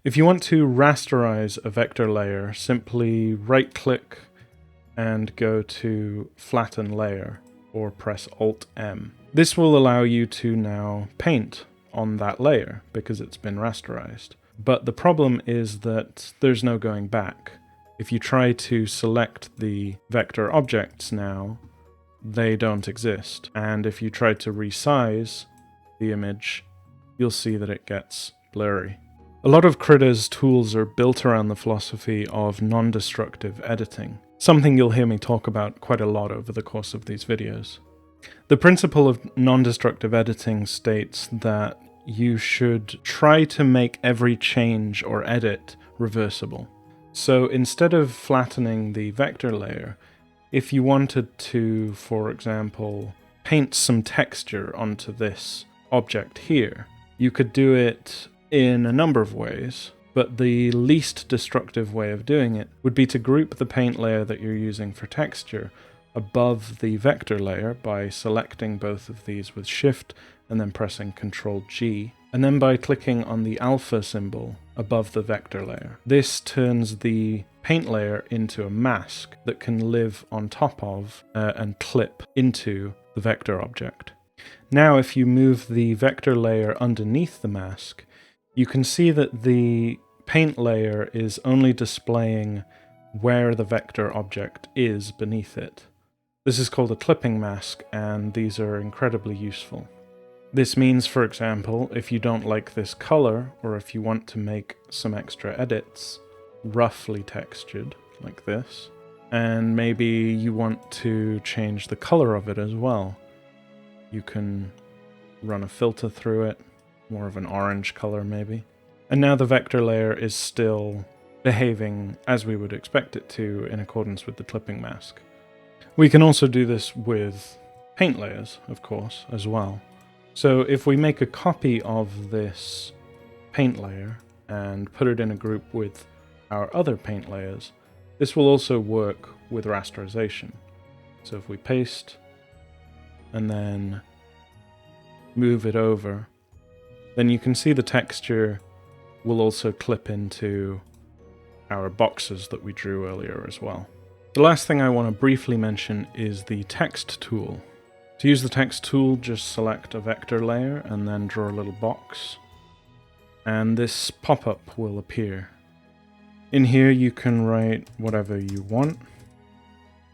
If you want to rasterize a vector layer, simply right-click and go to Flatten Layer, or press Alt-M. This will allow you to now paint on that layer, because it's been rasterized. But the problem is that there's no going back. If you try to select the vector objects now, they don't exist. And if you try to resize the image, you'll see that it gets blurry. A lot of Krita's tools are built around the philosophy of non-destructive editing, something you'll hear me talk about quite a lot over the course of these videos. The principle of non-destructive editing states that you should try to make every change or edit reversible. So instead of flattening the vector layer, if you wanted to, for example, paint some texture onto this object here, you could do it in a number of ways, but the least destructive way of doing it would be to group the paint layer that you're using for texture above the vector layer by selecting both of these with Shift and then pressing Ctrl-G, and then by clicking on the alpha symbol above the vector layer. This turns the paint layer into a mask that can live on top of and clip into the vector object. Now if you move the vector layer underneath the mask, you can see that the paint layer is only displaying where the vector object is beneath it. This is called a clipping mask, and these are incredibly useful. This means, for example, if you don't like this color, or if you want to make some extra edits, roughly textured, like this, and maybe you want to change the color of it as well, you can run a filter through it, more of an orange color maybe. And now the vector layer is still behaving as we would expect it to in accordance with the clipping mask. We can also do this with paint layers, of course, as well. So if we make a copy of this paint layer and put it in a group with our other paint layers, this will also work with rasterization. So if we paste and then move it over, then you can see the texture will also clip into our boxes that we drew earlier as well. The last thing I want to briefly mention is the text tool. To use the text tool, just select a vector layer and then draw a little box, and this pop-up will appear. In here you can write whatever you want,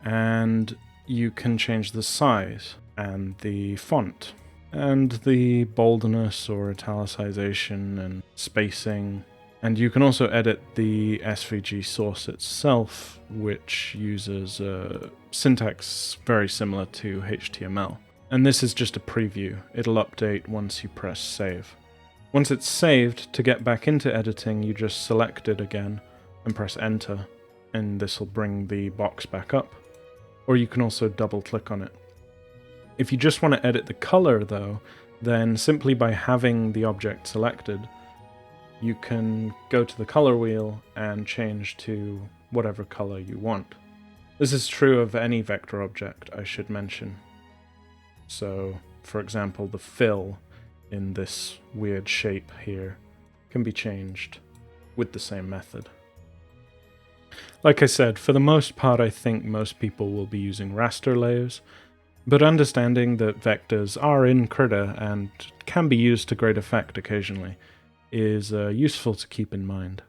and you can change the size and the font, and the boldness or italicization and spacing. And you can also edit the SVG source itself, which uses a syntax very similar to HTML. And this is just a preview. It'll update once you press save. Once it's saved, to get back into editing, you just select it again and press enter, and this will bring the box back up. Or you can also double click on it. If you just want to edit the color though, then simply by having the object selected, you can go to the color wheel and change to whatever color you want. This is true of any vector object, I should mention. So, for example, the fill in this weird shape here can be changed with the same method. Like I said, for the most part, I think most people will be using raster layers, but understanding that vectors are in Krita and can be used to great effect occasionally is useful to keep in mind.